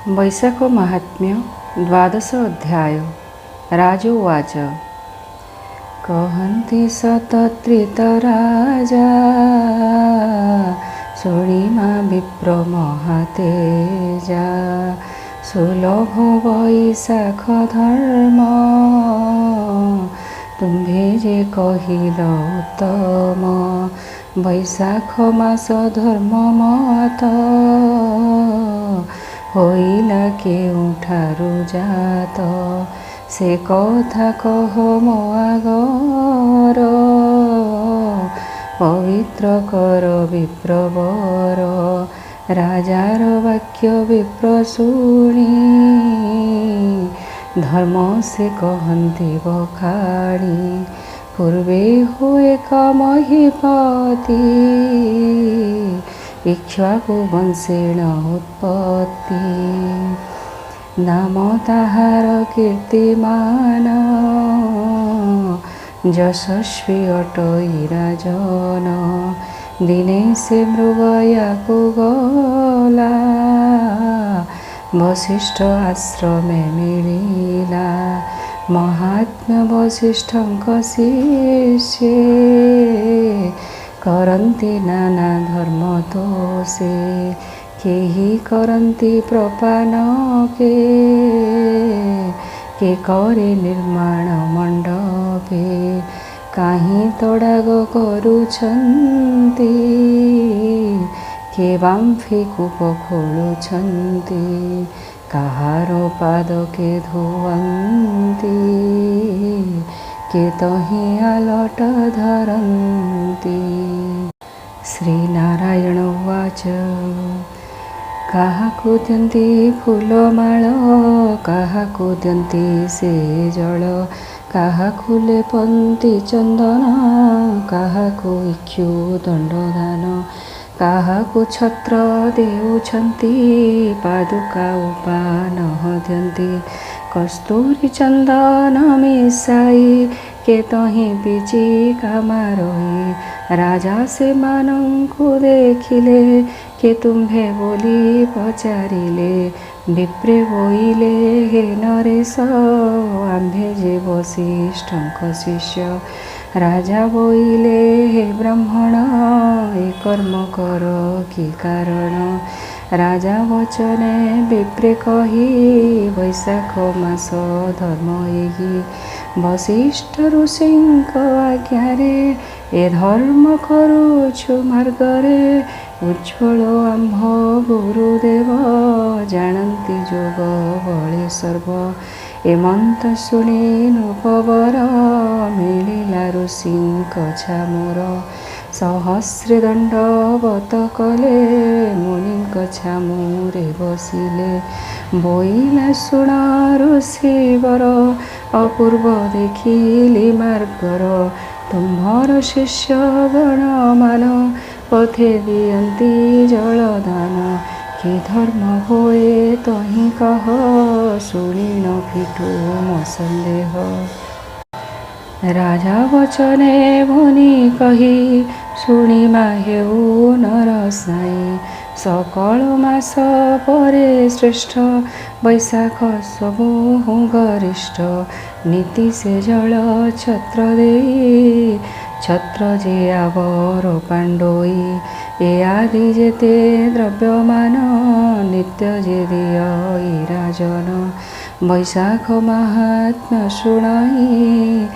वैशाख महात्म्य द्वादश अध्याय। राजोवाच कहन्ति सतत्रित राजा शोणिमा विप्र महातेजा सुलभ वैशाख धर्म तुम्भे जे कहिल उत्तम वैशाख मास धर्म मत होइला केउठारु जात से कथा कह मो आगर पवित्र कर विप्रवर राजार वाक्य विप्र शुणी धर्म से कहन्ति बखाणी पूर्वे हुए कमहीपति इक्ष्वाकु वंशेण उत्पत्ति नाम ताहार कीर्तिमान यशस्वी अटई राजन दिने से मृगयाकु गला वशिष्ठ आश्रमे मिलिला महात्म्य वशिष्ठंक शिष्ये करन्ति नाना धर्म तोषे केहि करन्ति प्रपानके के करे निर्माण मंडपे काहीं तड़ाग करुछन्ति के बांफी कूप खोलुछन्ति काहार पादके धुवन्ति के तहि आलट धरन्ति। श्रीनारायण उवाच काहाकु द्यन्ति फूलमाळ काहाकु द्यन्ति से जल काहाकु लेपन्ति चन्दन काहाकु इक्षु दण्डदान काहाकु छत्र देउछन्ति पादुका उपान द्यन्ति कस्तूरी चन्दन मिसाई के तहि पिचिका मारोई राजा से मानंकु देखिले के तुम्भे बोली पचारिले विप्रे बोइले हे नरेश आम्भे जे वसिष्ठंक शिष्य राजा बोइले हे ब्राह्मण ए कर्म कर कि कारण राजा वचने विप्रे कही वैशाख मास धर्म एही वशिष्ठ ऋषिंक आज्ञारे ए धर्म करुछु मार्गरे उज्ज्वल आम्भ गुरुदेव जानन्ति जोग बळे सर्व एमंत शुणी नृपवर मिलिला ऋषिंक छामोर सहस्रे दंडवत कले मुनिंक छामुरे बसिले बोइला शुण ऋषिवर अपूर्व देखिली मार्गर तुम्भर शिष्य गण मान पथे दियन्ति जलदान कि धर्म होए तहि कह शुणी न फिटू मो संदेह राजा वचने मुनि कही शुणी माहेऊ नरसाई सकल मास परे श्रेष्ठ वैशाख सबु गरिष्ठ नीति से जल छत्र दे छत्र जे आवर पांडोई ए आदि जेते द्रव्यमान नित्य जे दियई राजन वैशाख महात्म्य शुणाई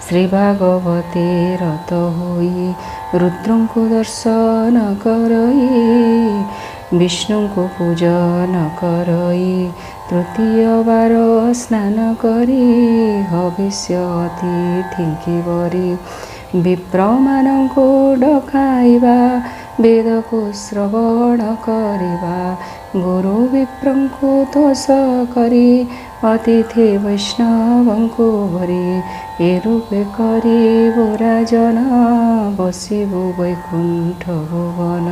श्री भागवते रत होई रुद्रंकु दर्शन करई विष्णुंकु पूजन करई तृतीय बार स्नान करी हविष्य अतिथि बरी विप्रमानंकु डकाइबा वेद को श्रवण करिबा गुरु विप्रंकु तोष करी अतिथि वैष्णवंकु भरी ए रूपे करिबु राजन बसिबु वैकुंठ भुवन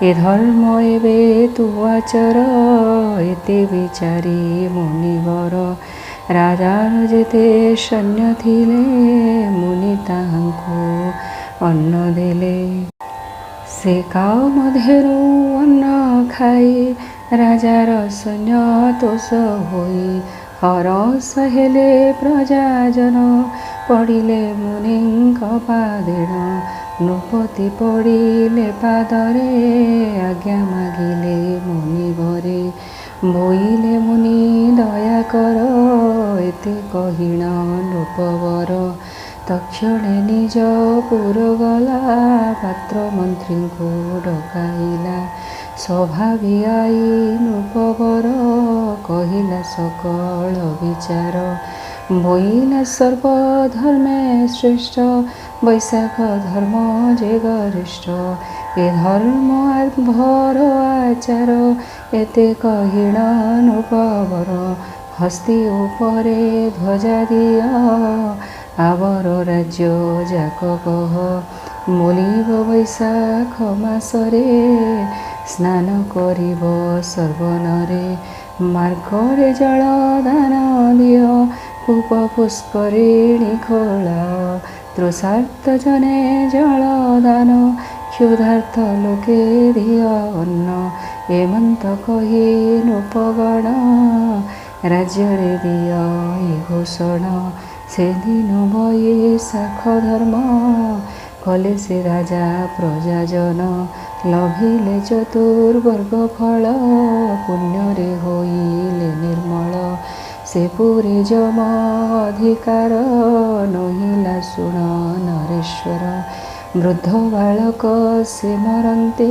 ए धर्म एबे तु आचर एते विचारी मुनिवर राजार जेते सैन्य थिले मुनि ताहांकु अन्न देले से काउ मध्येरू अन्न खाई ରାଜାର ସୈନ୍ୟ ତୋଷ ହୋଇ ହରସ ହେଲେ ପ୍ରଜାଜନ। ପଡ଼ିଲେ ମୁନିଙ୍କ ପାଦେଣ ନୃପତି ପଡ଼ିଲେ ପାଦରେ। ଆଜ୍ଞା ମାଗିଲେ ମୁନିବରେ ବୋଇଲେ ମୁନି ଦୟା କର। ଏତେ କହିଣ ନୃପବର ତକ୍ଷଣେ ନିଜ ପୁର ଗଲା। ପାତ୍ର ମନ୍ତ୍ରୀଙ୍କୁ ଡକାଇଲା ସଭା ଭିଆଇ ନୃପବର। କହିଲା ସକଳ ବିଚାର ବୋଇଲା ସର୍ବଧର୍ମେ ଶ୍ରେଷ୍ଠ। ବୈଶାଖ ଧର୍ମ ଯେ ଗରିଷ୍ଠ ଏ ଧର୍ମ ଭର ଆଚାର। ଏତେ କହିଣ ନୃପବର ହସ୍ତି ଉପରେ ଧ୍ୱଜା ଦିଅ। ଆବର ରାଜ୍ୟ ଯାକ କହ ମୋଲିବ ବୈଶାଖ ମାସରେ। ସ୍ନାନ କରିବ ସର୍ବନରେ ମାର୍ଗରେ ଜଳ ଦାନ ଦିଅ। କୂପ ପୁଷ୍କରିଣୀ ଖୋଳାଅ ତୃଷାର୍ତ୍ତ ଜନେ ଜଳ ଦାନ। କ୍ଷୁଧାର୍ଥ ଲୋକେ ଦିଅ ଅନ୍ନ ଏମନ୍ତ କହି ନୃପଗଣ। ରାଜ୍ୟରେ ଦିଅ ଏ ଘୋଷଣ ସେଦିନ ବୈଶାଖ ଧର୍ମ। କଲେ ସେ ରାଜା ପ୍ରଜାଜନ ଲଭିଲେ ଚତୁର୍ବର୍ଗ ଫଳ। ପୁଣ୍ୟରେ ହୋଇଲେ ନିର୍ମଳ ସେ ପୁରେ ଯମ ଅଧିକାର। ନହିଲା ଶୁଣ ନରେଶ୍ୱର ବୃଦ୍ଧ ବାଳକ ସେ ମରନ୍ତି।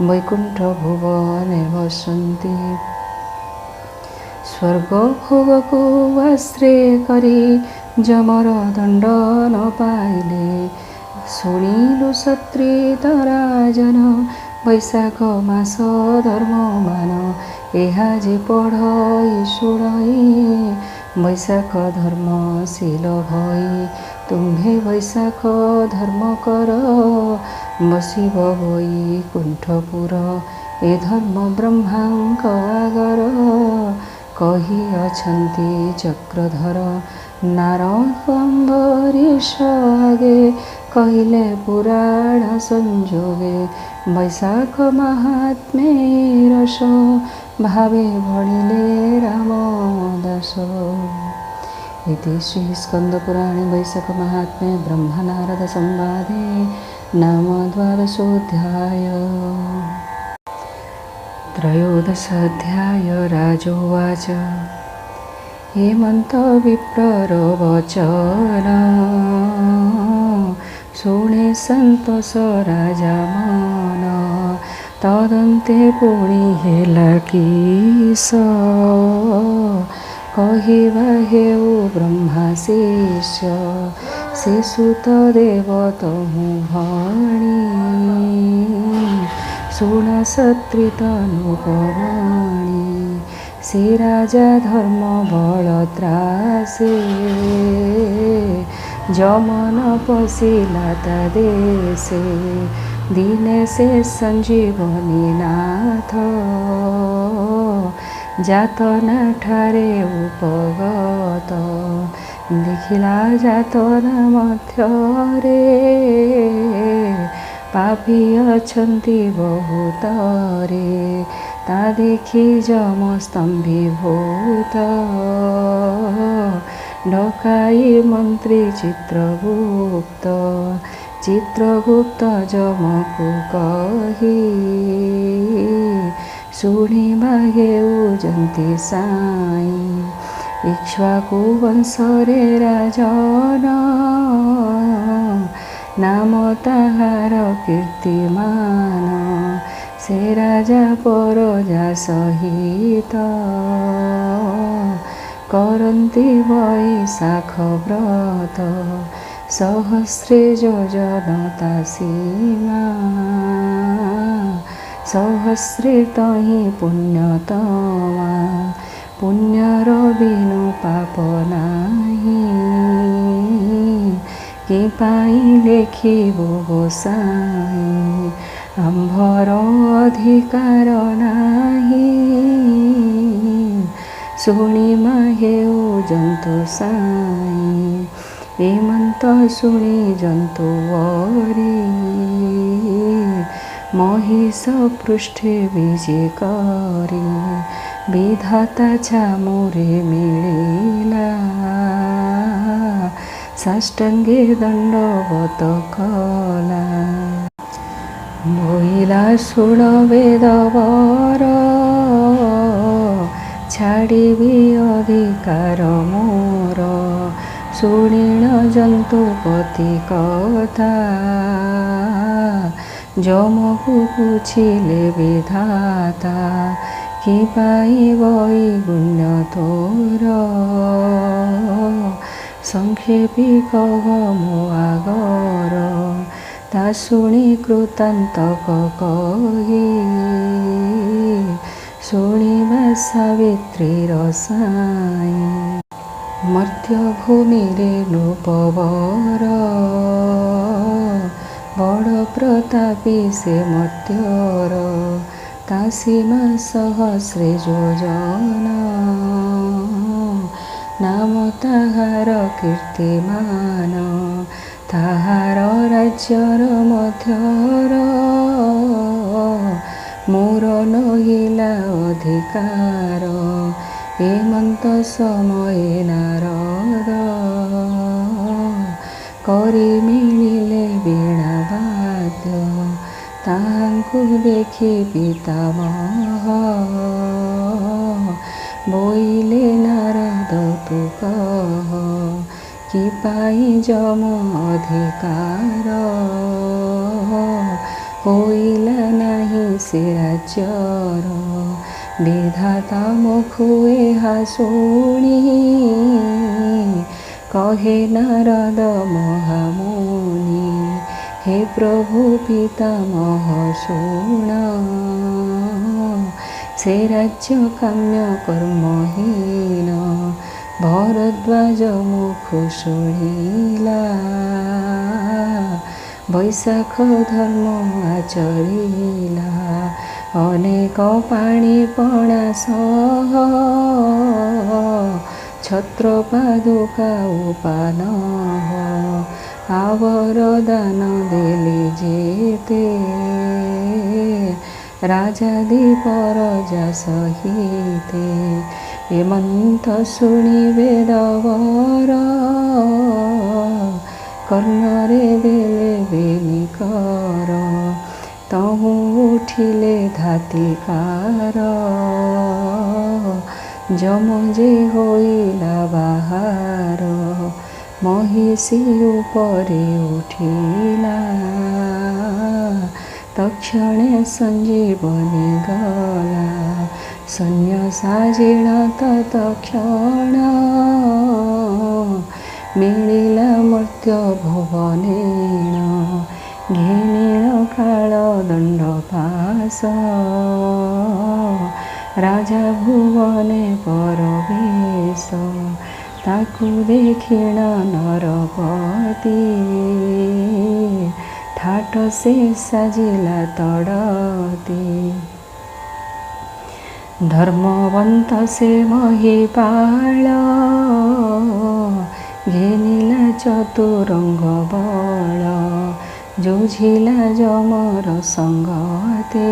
ବୈକୁଣ୍ଠ ଭୁବନେ ବସନ୍ତି ସ୍ୱର୍ଗ ଭୋଗକୁ ଆଶ୍ରୟ କରି। ଯମର ଦଣ୍ଡ ନ ପାଇଲେ ଶୁଣିଲୁ ସତ୍ରିତ ରାଜନ। ବୈଶାଖ ମାସ ଧର୍ମମାନ ଏହା ଯେ ପଢ଼ଇ ଶୁଣଇ। ବୈଶାଖ ଧର୍ମଶୀଳ ଭଇ ତୁମ୍ଭେ ବୈଶାଖ ଧର୍ମ କର। ବସିବ ବୈକୁଣ୍ଠପୁର ଏ ଧର୍ମ ବ୍ରହ୍ମାଙ୍କ ଆଗର। କହି ଅଛନ୍ତି ଚକ୍ରଧର ନାରଦ ଅମ୍ବରୀଶ ଆଗେ। କହିଲେ ପୁରାଣ ସଂଯୋଗେ ବୈଶାଖ ମାହାତ୍ମ୍ୟେ ରସ। ଭାବେ ଭଣିଲେ ରାମଦାସ। इति श्री स्कंदपुराणे वैशाख महात्म्ये ब्रह्म नारद संवादे नाम द्वादशोऽध्याय। त्रयोदशाध्याय। राजोवाच हेमंत विप्रर वचन शुणे सन्तोष राजा मन। तदन्ते पुଣି ହେଲା କିସ କହିବା ହେଉ ବ୍ରହ୍ମା ଶିଷ୍ୟ। ସେ ସୁତ ଦେବ ତହୁଁ ଭଣି ଶୁଣ ସତ୍ରିତନୁପମଣି। ସେ ରାଜା ଧର୍ମ ବଳ ତ୍ରାସେ ଯମନ ପଶିଲା ତା ଦେଶେ। ଦିନେ ସେ ସଞ୍ଜୀବନୀ ନାଥ ଯାତନା ଠାରେ ଉପଗତ। ଦେଖିଲା ଯାତନା ମଧ୍ୟରେ ପାପୀ ଅଛନ୍ତି ବହୁତରେ। ତା ଦେଖି ଯମ ସ୍ତମ୍ଭୀଭୂତ ଡକାଇ ମନ୍ତ୍ରୀ ଚିତ୍ରଗୁପ୍ତ। ଚିତ୍ରଗୁପ୍ତ ଯମକୁ କହି ଶୁଣିବା ହେଉଛନ୍ତି ସାଇଁ। ଇକ୍ଷ୍ୱାକୁ ବଂଶରେ ରାଜନ ନାମ ତାହାର କୀର୍ତ୍ତିମାନ। ସେ ରାଜା ପରଜା ସହିତ କରନ୍ତି ବୈଶାଖ ବ୍ରତ। ସହସ୍ରେ ଯୋଜନ ତା ସୀମା ସହସ୍ରେ ତହିଁ ପୁଣ୍ୟତମା। ପୁଣ୍ୟର ବିନୁ ପାପ ନାହିଁ କି ପାଇଁ ଲେଖିବୁ ଗୋସାଇଁ। ଆମ୍ଭର ଅଧିକାର ନାହିଁ ଶୁଣିମା ହେଉ ଜନ୍ତୁ ସାଇଁ। ଏମନ୍ତ ଶୁଣି ଜନ୍ତୁ ଓରି महिष पृष्ठे विजे करी विधाता छामुरे मिलिला साष्टांगे दंडवत कला बोइला शुण वेदवर छाड़िबी अधिकार मोर शुणिण जंतुपति कथा जमकु पूछिले विधाता कि पाइब गुण्य तोर संक्षेपी कह मो आगर ता शुणी कृतांतक कही शुणिबा सावित्री रसाई मर्त्य भूमि रे नृपवर बड़ प्रतापी से मर्त्यर ता सीमा सहस्रे योजन नाम ताहार कीर्तिमान ताहार राज्यर मध्यर मोर नहिला अधिकार एमंत समय नारद करी मिलिले वीणा वाद्य ताहांकु देखि पितामह बोइले नारद तु कह कि पाई जम अधिकार होइला नाही से राज्यर विधाता मुखुए हाशुणी कहे नारद महामुनि हे प्रभु पितामह शुण से राज्य काम्य कर्महीन भरद्वाज मुखु शुणिला वैशाख धर्म आचरिला अनेक पाणी पणा सह छत्र पादुका उपान आवर दान देले जेते राजादि परजा सहिते एमंत शुणी वेदवर कर्णरे देले बेनिकर तहु उठिले धातिकार जम जे होइला बाहार महिषी उपरे उठिला तक्षणे संजीवनी गला सैन्य साजिण तत्क्षण मिलिला मर्त्य भुवनेन घिनिण काल दंड पास राजा भुवने परवेश ताकु देखिण नरपति ठाट से साजिला तड़ती धर्मवंत से महिपाल घिनिला चतुरंग बल जुझिला जमर संगते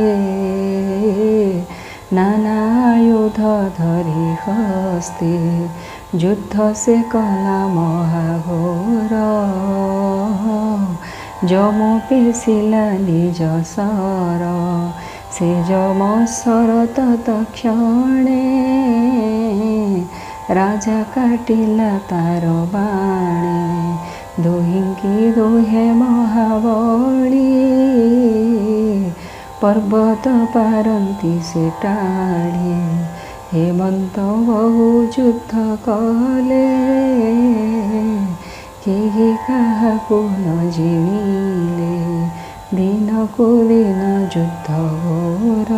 नाना आयुध धरि हस्ते युद्ध से कला महाघोर जम पेशिला निज सर से जम शरत तक्षणे राजा काटिला तार बाणे दुहिंकी दुहे महाबली पर्वत पारंती से टाड़ी हेमंत बहु युद्ध कले केही काहाकु न जिणिले दिन को दिन युद्ध घोर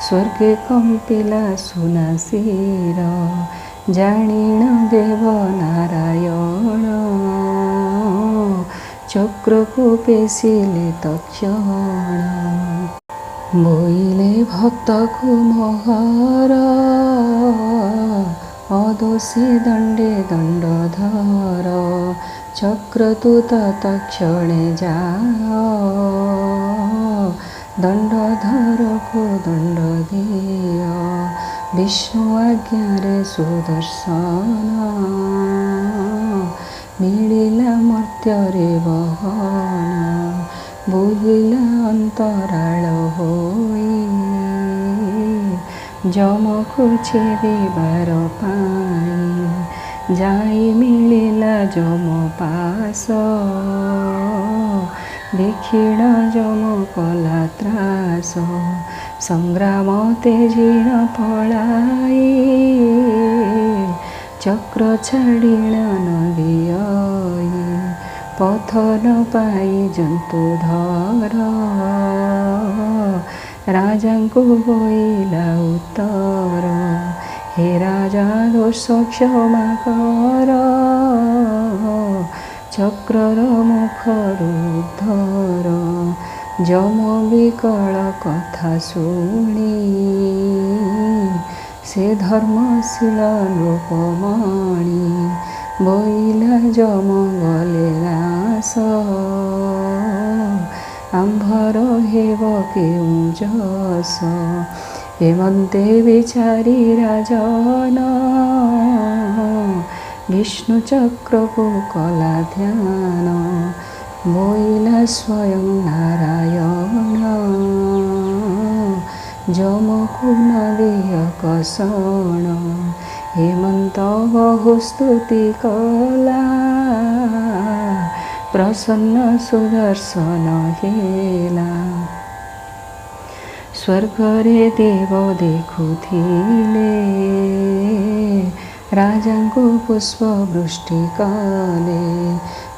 स्वर्गे कंपिला सुनासीर जाणिण देव नारायण चक्र को पेशिले तक्षण बोइले भक्त को मोहर अदोषे दण्डे दण्डधर चक्रतुत तत्क्षणे जाओ दण्डधरको दण्ड दियो विष्णु आज्ञारे सुदर्शन मिलिला मर्त्यरे बहन बुलिला अन्तराल होई जमको छेदिबार पाई जाई मिलिला जम पास देखिण जम कला त्रास संग्राम तेजिण पलाई चक्र छाडिण नदियाई पथ न पाई जन्तुधर राजाଙ୍କୁ बोइला उत्तर हे राजा दोष क्षमा कर चक्रर मुखर उद्धर जम विकल कथा शुणी से धर्मशील लोकमणि बोइला जम गले नाश आम्भर हेब केउँ जस हेमन्ते विचारी राजन विष्णु चक्रको कला ध्यान बोइला स्वयं नारायण जमको नदिय कषण हेमन्त बहु स्तुति कला प्रसन्न सुदर्शन हेला स्वर्गरे देव देखुथिले राजाଙ୍କୁ पुष्पवृष्टि कले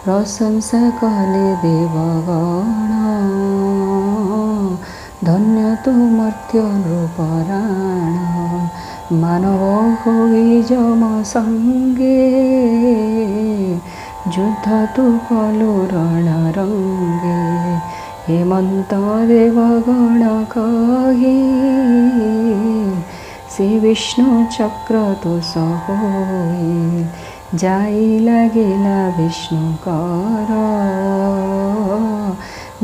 प्रशंसा कले देवगण धन्य तु मर्त्य नृपराण मानव होई जम संगे युद्ध तु कलु रणरंगे हेमंत देवगण कही श्री विष्णु चक्र तो सहोई जाई लागिला विष्णु कर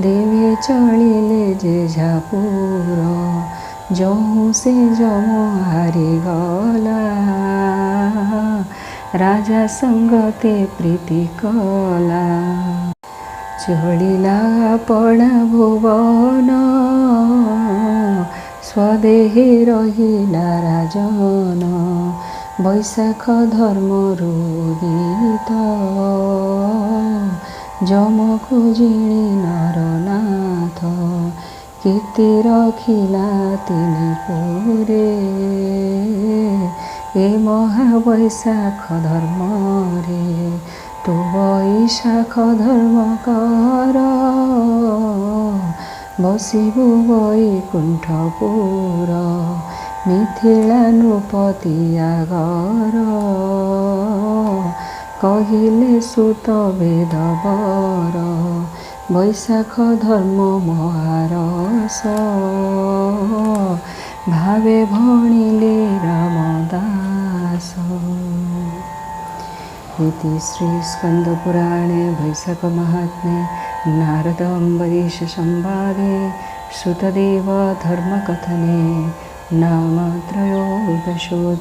देवे चलिले जे झापुर जहु से जम हारी गला राजा संगते प्रीति कला चलिला पड़ा भुवन स्वदेहे रहिला राजन वैशाख धर्म रुदित जमको जिणी नरनाथ कीर्ति रखिला तिनी पुरे ए महावैशाख धर्म रे तु वैशाख धर्म कर बसिबु वैकुण्ठपुर मिथिला नृपति आगर कहिले सुत वेदवर वैशाख धर्म महारस भावे भणिले रामदास इति श्री स्कंदपुराणे वैशाख महात्म्ये नारद अम्बरीश संवादे सुतदेव धर्मकथने नाम त्रयोदशोऽध्यायः।